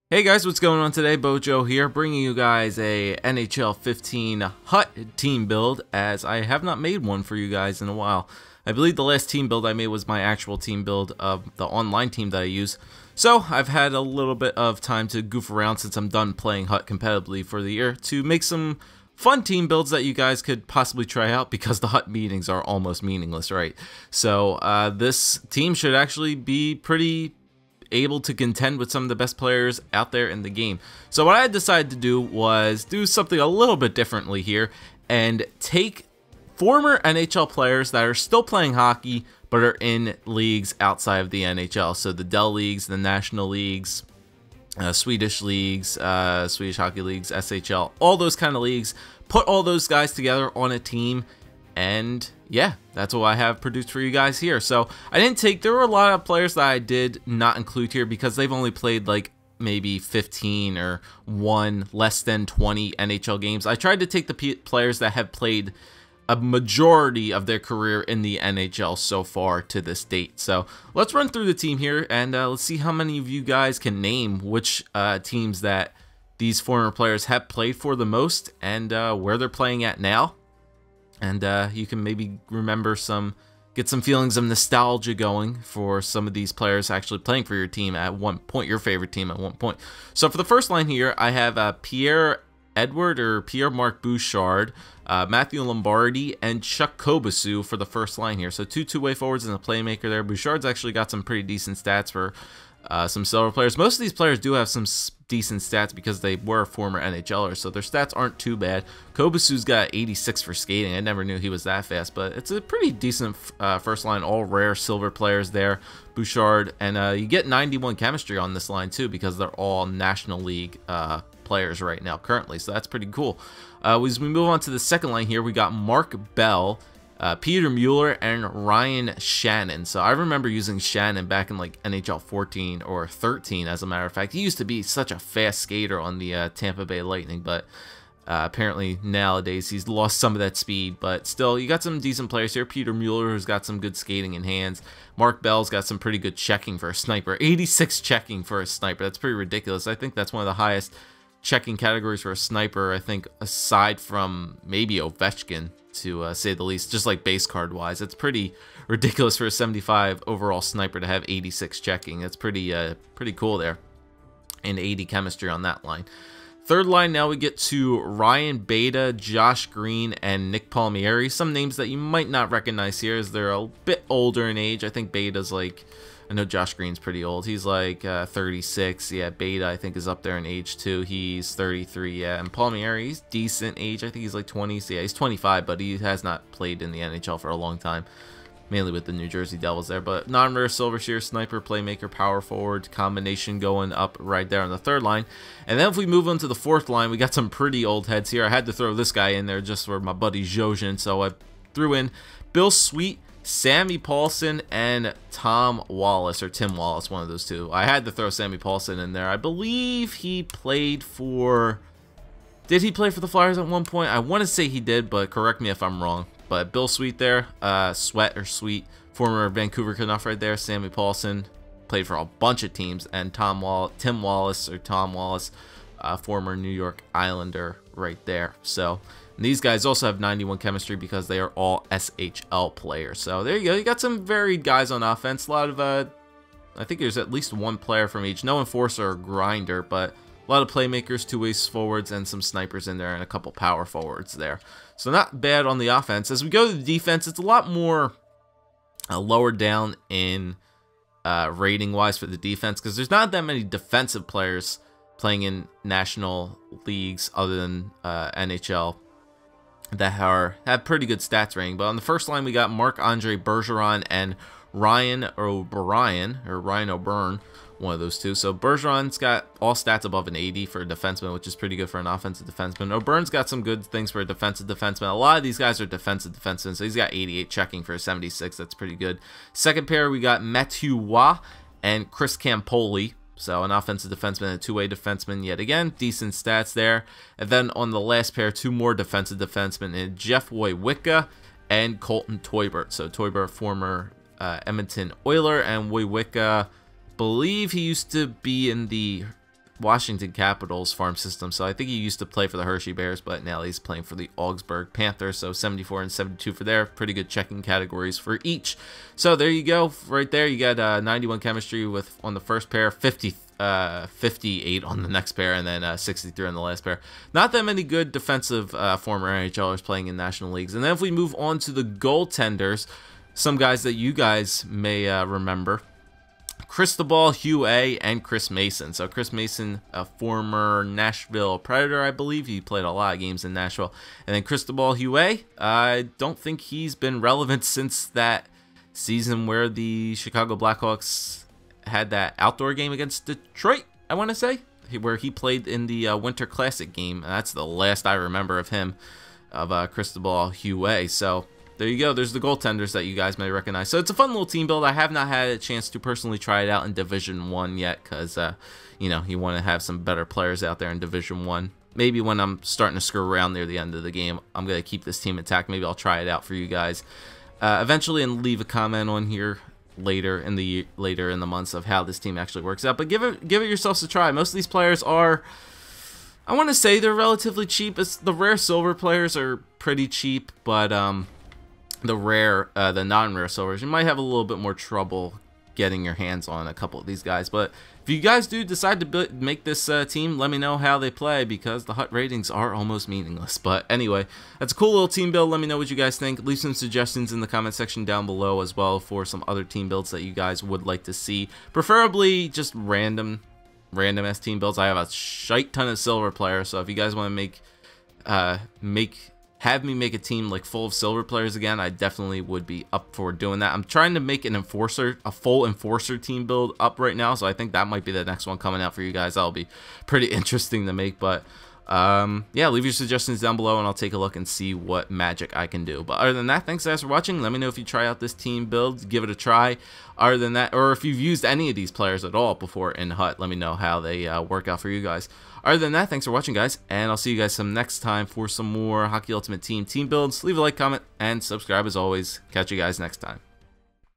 Hey guys, what's going on today? Bojo here, bringing you guys a NHL 15 hut team build, as I have not made one for you guys in a while. I believe the last team build I made was my actual team build of the online team that I use. So I've had a little bit of time to goof around since I'm done playing hut competitively for the year to make some fun team builds that you guys could possibly try out, because the hut meetings are almost meaningless, right? So this team should actually be pretty able to contend with some of the best players out there in the game. So what I decided to do was do something a little bit differently here and take former NHL players that are still playing hockey but are in leagues outside of the NHL. So the Dell leagues, the national leagues, Swedish leagues, Swedish hockey leagues, SHL, all those kind of leagues. Put all those guys together on a team, and yeah, that's what I have produced for you guys here. So I didn't take, there were a lot of players that I did not include here because they've only played like maybe 15 or less than 20 NHL games. I tried to take the players that have played a majority of their career in the NHL so far to this date. So let's run through the team here, and let's see how many of you guys can name which teams that these former players have played for the most, and where they're playing at now. And you can maybe remember get some feelings of nostalgia going for some of these players actually playing for your team at one point, your favorite team at one point. So for the first line here, I have Pierre-Marc Bouchard, Matthew Lombardi, and Chuck Kobasu for the first line here. So two-way forwards and a playmaker there. Bouchard's actually got some pretty decent stats for some silver players. Most of these players do have some decent stats because they were former NHLers, so their stats aren't too bad. Kobasu's got 86 for skating. I never knew he was that fast, but it's a pretty decent first line. All rare silver players there, Bouchard, and you get 91 chemistry on this line too because they're all National League players right now currently, so that's pretty cool. As we move on to the second line here, we got Mark Bell, Peter Mueller, and Ryan Shannon. So I remember using Shannon back in like NHL 14 or 13, as a matter of fact. He used to be such a fast skater on the Tampa Bay Lightning, but apparently nowadays he's lost some of that speed. But still, you got some decent players here. Peter Mueller, who's got some good skating in hands. Mark Bell's got some pretty good checking for a sniper. 86 checking for a sniper. That's pretty ridiculous. I think that's one of the highest checking categories for a sniper, I think, aside from maybe Ovechkin, to say the least, just like base card wise. It's pretty ridiculous for a 75 overall sniper to have 86 checking. That's pretty cool there, and 80 chemistry on that line. Third line, now we get to Ryan Beta, Josh Green, and Nick Palmieri. Some names that you might not recognize here as they're a bit older in age. I think Beta's like, I know Josh Green's pretty old. He's like 36. Yeah, Beta, I think, is up there in age too. He's 33. Yeah, and Palmieri, he's decent age. I think he's like 20. So yeah, he's 25, but he has not played in the NHL for a long time, mainly with the New Jersey Devils there. But non-rare silver shear, sniper, playmaker, power forward combination going up right there on the third line. And then if we move on to the fourth line, we got some pretty old heads here. I had to throw this guy in there just for my buddy Jojin, so I threw in Bill Sweet, Sammy Paulson, and Tom Wallace, or Tim Wallace, one of those two. I had to throw Sammy Paulson in there. I believe he played for... Did he play for the Flyers at one point? I want to say he did, but correct me if I'm wrong. But Bill Sweet there, Sweet, former Vancouver Canuck right there. Sammy Paulson played for a bunch of teams, and Tim Wallace, former New York Islander right there. So these guys also have 91 chemistry because they are all SHL players. So there you go. You got some varied guys on offense. A lot of, I think there's at least one player from each. No enforcer or grinder, but a lot of playmakers, two-way forwards, and some snipers in there, and a couple power forwards there. So not bad on the offense. As we go to the defense, it's a lot more lower down in rating-wise for the defense, because there's not that many defensive players playing in national leagues other than NHL that have pretty good stats rating. But on the first line, we got Marc-Andre Bergeron and Ryan O'Brien, one of those two. So Bergeron's got all stats above an 80 for a defenseman, which is pretty good for an offensive defenseman. O'Brien's got some good things for a defensive defenseman. A lot of these guys are defensive defensemen, so he's got 88 checking for a 76. That's pretty good. Second pair, we got Mathieu Roy and Chris Campoli. So an offensive defenseman and a two-way defenseman yet again. Decent stats there. And then on the last pair, two more defensive defensemen, and Jeff Wojcicka and Colton Teubert. So Teubert, former Edmonton Oiler, and Wojcicka, believe he used to be in the Washington Capitals farm system, so I think he used to play for the Hershey Bears, but now he's playing for the Augsburg Panthers. So 74 and 72 for there. Pretty good checking categories for each. So there you go, right there. You got 91 chemistry with on the first pair, 58 on the next pair, and then 63 on the last pair. Not that many good defensive former NHLers playing in national leagues. And then if we move on to the goaltenders, some guys that you guys may remember. Cristobal Huet and Chris Mason. So Chris Mason, a former Nashville Predator, I believe. He played a lot of games in Nashville. And then Cristobal Huet, I don't think he's been relevant since that season where the Chicago Blackhawks had that outdoor game against Detroit, I want to say, where he played in the Winter Classic game. That's the last I remember of him, of Cristobal Huet. So there you go. There's the goaltenders that you guys may recognize. So it's a fun little team build. I have not had a chance to personally try it out in Division 1 yet because, you know, you want to have some better players out there in Division 1. Maybe when I'm starting to screw around near the end of the game, I'm going to keep this team intact. Maybe I'll try it out for you guys eventually and leave a comment on here later in the months of how this team actually works out. But give it yourselves a try. Most of these players are, I want to say they're relatively cheap. The rare silver players are pretty cheap, but the non-rare silvers, you might have a little bit more trouble getting your hands on a couple of these guys. But if you guys do decide to make this team, let me know how they play, because the HUT ratings are almost meaningless. But anyway, that's a cool little team build. Let me know what you guys think. Leave some suggestions in the comment section down below as well for some other team builds that you guys would like to see. Preferably just random ass team builds. I have a shite ton of silver players, so if you guys want to have me make a team like full of silver players again, I definitely would be up for doing that. I'm trying to make a full enforcer team build up right now, so I think that might be the next one coming out for you guys. That'll be pretty interesting to make. But yeah, leave your suggestions down below and I'll take a look and see what magic I can do. But other than that, thanks guys for watching. Let me know if you try out this team build, give it a try. Other than that, or if you've used any of these players at all before in HUT, let me know how they work out for you guys. Other than that, thanks for watching guys, and I'll see you guys some next time for some more Hockey Ultimate Team builds. Leave a like, comment, and subscribe as always. Catch you guys next time.